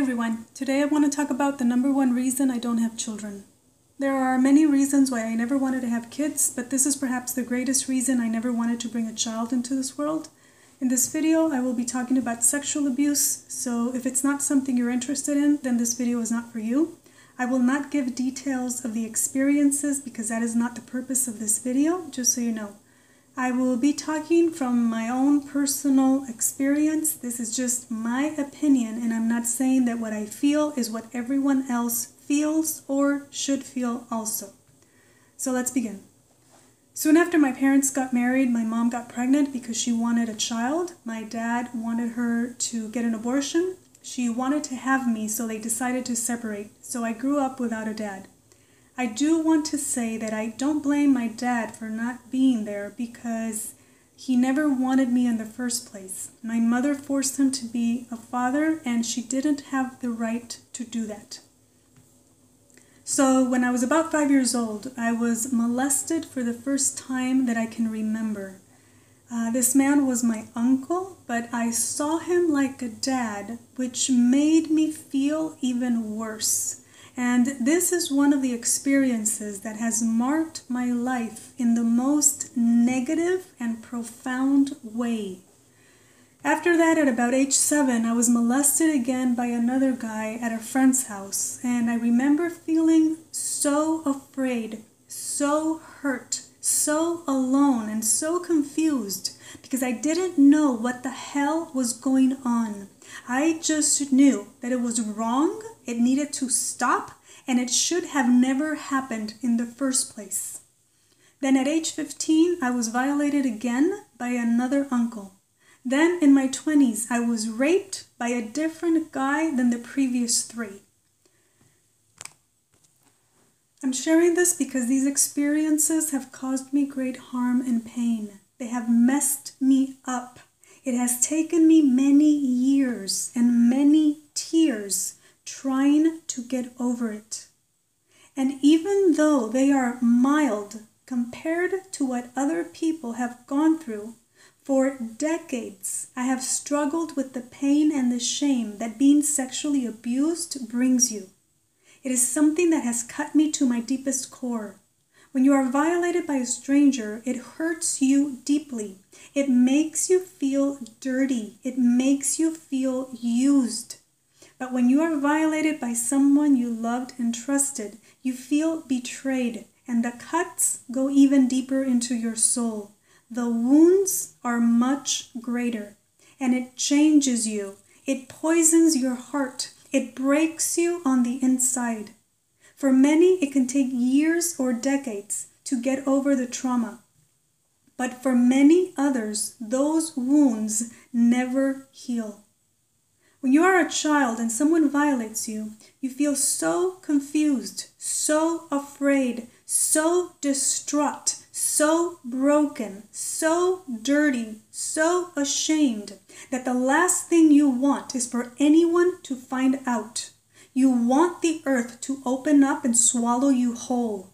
everyone, today I want to talk about the number one reason I don't have children. There are many reasons why I never wanted to have kids, but this is perhaps the greatest reason I never wanted to bring a child into this world. In this video, I will be talking about sexual abuse, so if it's not something you're interested in, then this video is not for you. I will not give details of the experiences because that is not the purpose of this video, just so you know. I will be talking from my own personal experience. This is just my opinion, and I'm not saying that what I feel is what everyone else feels or should feel also. So let's begin. Soon after my parents got married, my mom got pregnant because she wanted a child. My dad wanted her to get an abortion. She wanted to have me, so they decided to separate. So I grew up without a dad. I do want to say that I don't blame my dad for not being there because he never wanted me in the first place. My mother forced him to be a father, and she didn't have the right to do that. So when I was about 5 years old, I was molested for the first time that I can remember. This man was my uncle, but I saw him like a dad, which made me feel even worse. And this is one of the experiences that has marked my life in the most negative and profound way. After that, at about age 7, I was molested again by another guy at a friend's house. And I remember feeling so afraid, so hurt, so alone, and so confused because I didn't know what the hell was going on. I just knew that it was wrong, it needed to stop, and it should have never happened in the first place. Then at age 15, I was violated again by another uncle. Then in my 20s, I was raped by a different guy than the previous 3. I'm sharing this because these experiences have caused me great harm and pain. They have messed me up. It has taken me many years and many tears trying to get over it. And even though they are mild compared to what other people have gone through, for decades I have struggled with the pain and the shame that being sexually abused brings you. It is something that has cut me to my deepest core. When you are violated by a stranger, it hurts you deeply. It makes you feel dirty. It makes you feel used. But when you are violated by someone you loved and trusted, you feel betrayed, and the cuts go even deeper into your soul. The wounds are much greater, and it changes you. It poisons your heart. It breaks you on the inside. For many, it can take years or decades to get over the trauma. But for many others, those wounds never heal. When you are a child and someone violates you, you feel so confused, so afraid, so distraught, so broken, so dirty, so ashamed that the last thing you want is for anyone to find out. You want the earth to open up and swallow you whole.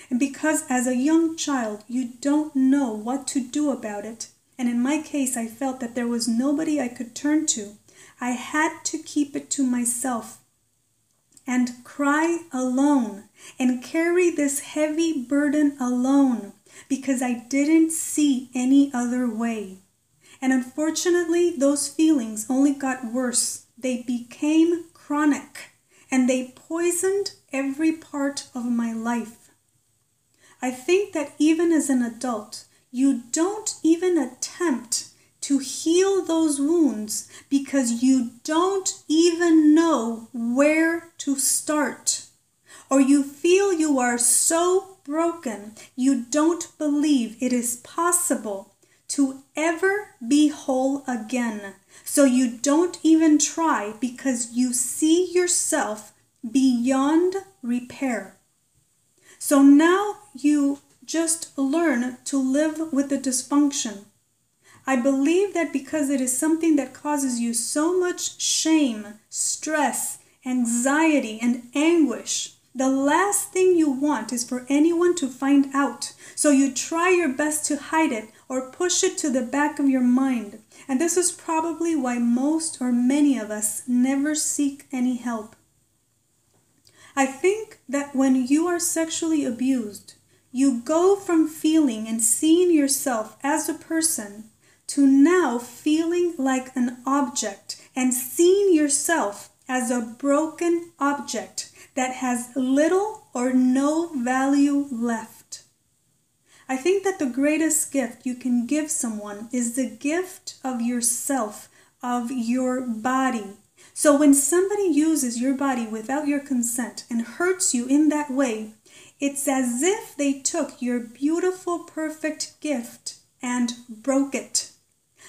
And because as a young child, you don't know what to do about it, and in my case, I felt that there was nobody I could turn to, I had to keep it to myself and cry alone and carry this heavy burden alone because I didn't see any other way. And unfortunately, those feelings only got worse. They became chronic, and they poisoned every part of my life. I think that even as an adult, you don't even attempt to heal those wounds because you don't even know where to start. Or you feel you are so broken, you don't believe it is possible to ever be whole again. So you don't even try because you see yourself beyond repair. So now you just learn to live with the dysfunction. I believe that because it is something that causes you so much shame, stress, anxiety, and anguish, the last thing you want is for anyone to find out. So you try your best to hide it or push it to the back of your mind. And this is probably why most or many of us never seek any help. I think that when you are sexually abused, you go from feeling and seeing yourself as a person to now feeling like an object and seeing yourself as a broken object that has little or no value left. I think that the greatest gift you can give someone is the gift of yourself, of your body. So when somebody uses your body without your consent and hurts you in that way, it's as if they took your beautiful, perfect gift and broke it.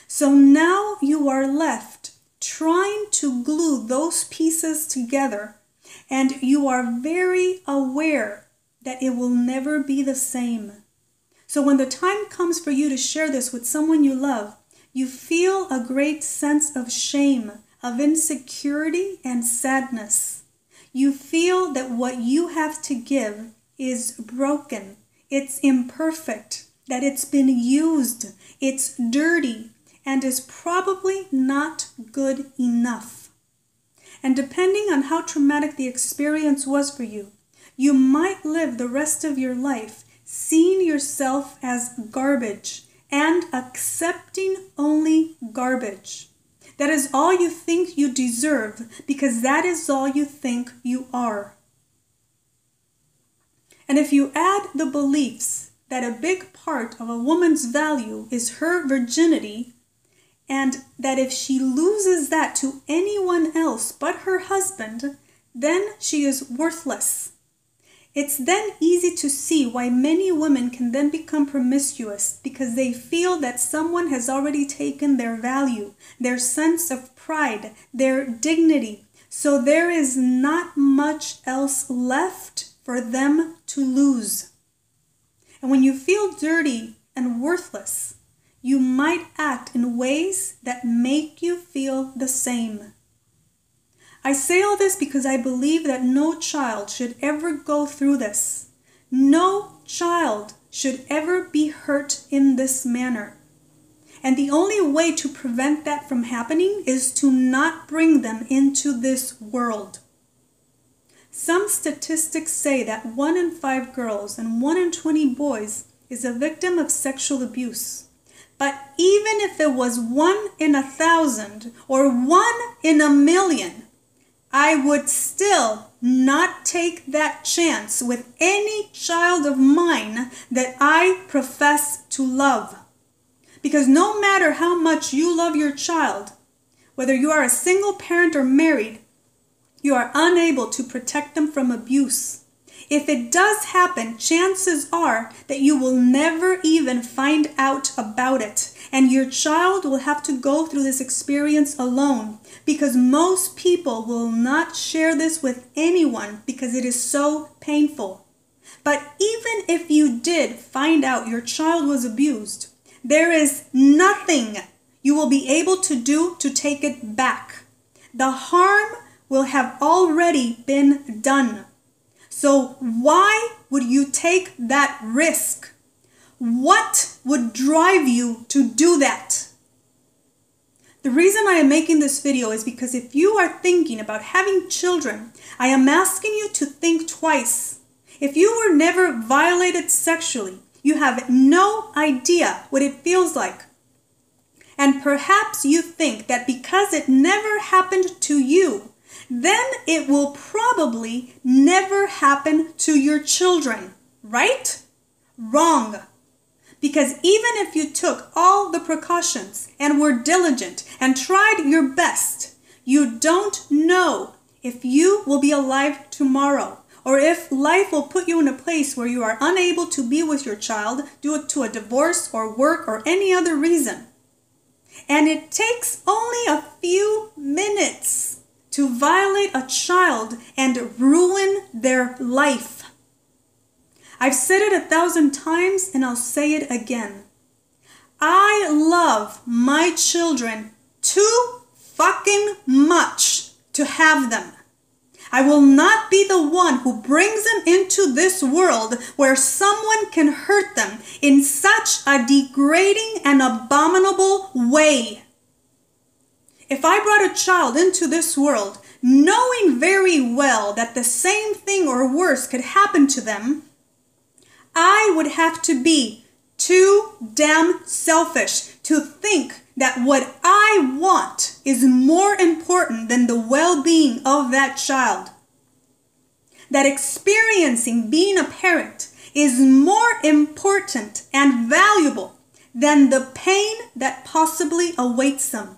So now you are left trying to glue those pieces together, and you are very aware that it will never be the same. So when the time comes for you to share this with someone you love, you feel a great sense of shame, of insecurity and sadness. You feel that what you have to give is broken, it's imperfect, that it's been used, it's dirty, and is probably not good enough. And depending on how traumatic the experience was for you, you might live the rest of your life seeing yourself as garbage and accepting only garbage. That is all you think you deserve because that is all you think you are. And if you add the beliefs that a big part of a woman's value is her virginity, and that if she loses that to anyone else but her husband, then she is worthless. It's then easy to see why many women can then become promiscuous because they feel that someone has already taken their value, their sense of pride, their dignity. So there is not much else left for them to lose. And when you feel dirty and worthless, you might act in ways that make you feel the same. I say all this because I believe that no child should ever go through this. No child should ever be hurt in this manner. And the only way to prevent that from happening is to not bring them into this world. Some statistics say that 1 in 5 girls and 1 in 20 boys is a victim of sexual abuse. But even if it was 1 in 1,000 or 1 in 1,000,000, I would still not take that chance with any child of mine that I profess to love. Because no matter how much you love your child, whether you are a single parent or married, you are unable to protect them from abuse. If it does happen, chances are that you will never even find out about it. And your child will have to go through this experience alone because most people will not share this with anyone because it is so painful. But even if you did find out your child was abused, there is nothing you will be able to do to take it back. The harm will have already been done. So why would you take that risk? What would drive you to do that? The reason I am making this video is because if you are thinking about having children, I am asking you to think twice. If you were never violated sexually, you have no idea what it feels like. And perhaps you think that because it never happened to you, then it will probably never happen to your children, right? Wrong. Because even if you took all the precautions and were diligent and tried your best, you don't know if you will be alive tomorrow or if life will put you in a place where you are unable to be with your child due to a divorce or work or any other reason. And it takes only a few minutes to violate a child and ruin their life. I've said it 1,000 times and I'll say it again. I love my children too fucking much to have them. I will not be the one who brings them into this world where someone can hurt them in such a degrading and abominable way. If I brought a child into this world knowing very well that the same thing or worse could happen to them, I would have to be too damn selfish to think that what I want is more important than the well-being of that child. That experiencing being a parent is more important and valuable than the pain that possibly awaits them.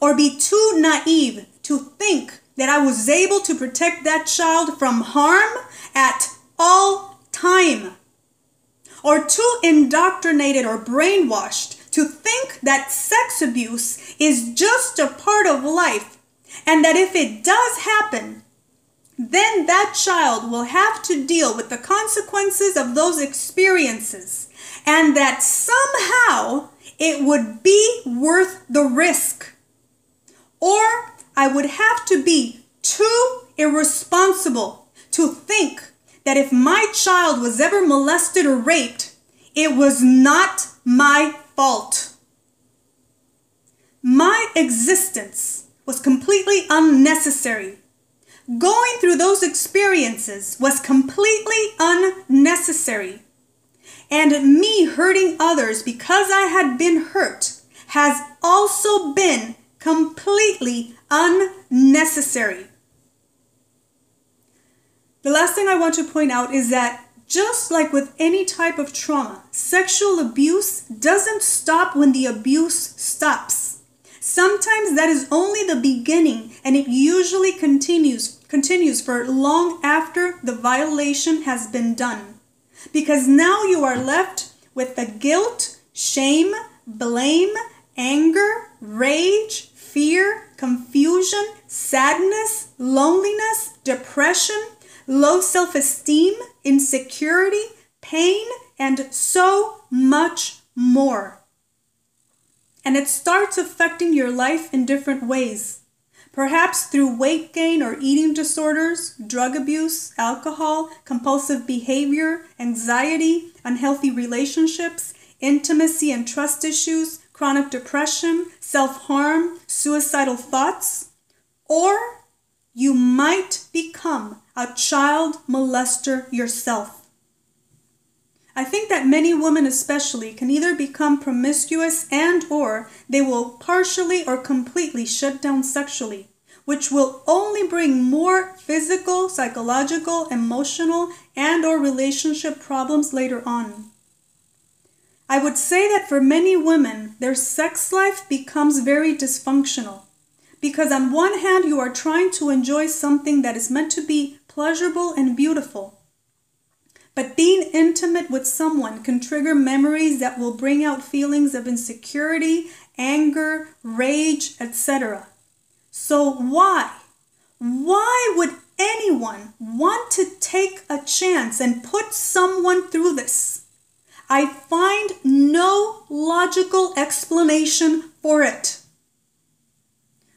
Or be too naive to think that I was able to protect that child from harm at all time. Or too indoctrinated or brainwashed to think that sex abuse is just a part of life, and that if it does happen, then that child will have to deal with the consequences of those experiences, and that somehow it would be worth the risk. Or I would have to be too irresponsible to think that if my child was ever molested or raped, it was not my fault. My existence was completely unnecessary. Going through those experiences was completely unnecessary. And me hurting others because I had been hurt has also been completely unnecessary. The last thing I want to point out is that just like with any type of trauma, sexual abuse doesn't stop when the abuse stops. Sometimes that is only the beginning, and it usually continues for long after the violation has been done. Because now you are left with the guilt, shame, blame, anger, rage, fear, confusion, sadness, loneliness, depression, low self-esteem, insecurity, pain, and so much more. And it starts affecting your life in different ways. Perhaps through weight gain or eating disorders, drug abuse, alcohol, compulsive behavior, anxiety, unhealthy relationships, intimacy and trust issues, chronic depression, self-harm, suicidal thoughts. Or you might become a child molester yourself. I think that many women especially can either become promiscuous and/or they will partially or completely shut down sexually, which will only bring more physical, psychological, emotional, and/or relationship problems later on. I would say that for many women, their sex life becomes very dysfunctional. Because on one hand, you are trying to enjoy something that is meant to be pleasurable and beautiful. But being intimate with someone can trigger memories that will bring out feelings of insecurity, anger, rage, etc. So why would anyone want to take a chance and put someone through this? I find no logical explanation for it.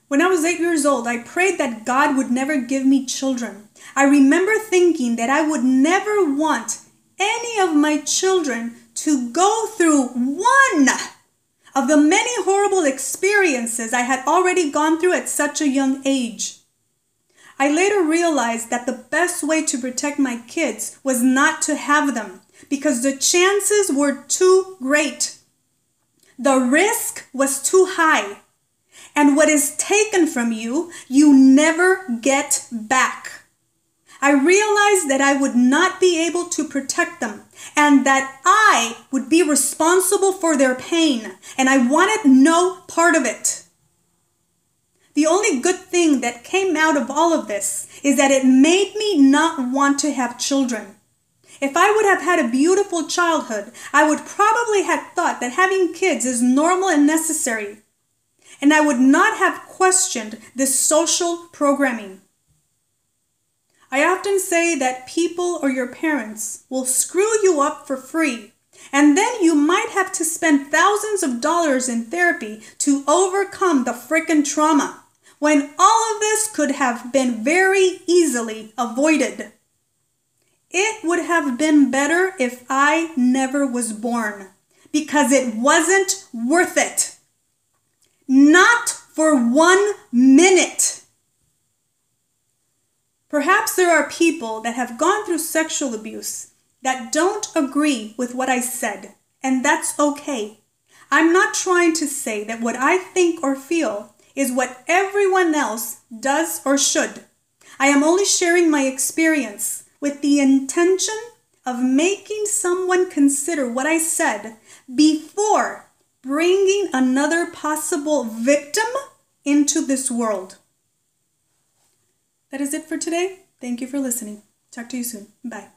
When I was 8 years old, I prayed that God would never give me children. I remember thinking that I would never want any of my children to go through one of the many horrible experiences I had already gone through at such a young age. I later realized that the best way to protect my kids was not to have them, because the chances were too great. The risk was too high. And what is taken from you, you never get back. I realized that I would not be able to protect them, and that I would be responsible for their pain, and I wanted no part of it. The only good thing that came out of all of this is that it made me not want to have children. If I would have had a beautiful childhood, I would probably have thought that having kids is normal and necessary. And I would not have questioned this social programming. I often say that people or your parents will screw you up for free, and then you might have to spend thousands of dollars in therapy to overcome the frickin' trauma, when all of this could have been very easily avoided. It would have been better if I never was born, because it wasn't worth it. Not for 1 minute. Perhaps there are people that have gone through sexual abuse that don't agree with what I said, and that's okay. I'm not trying to say that what I think or feel is what everyone else does or should. I am only sharing my experience with the intention of making someone consider what I said before bringing another possible victim into this world. That is it for today. Thank you for listening. Talk to you soon. Bye.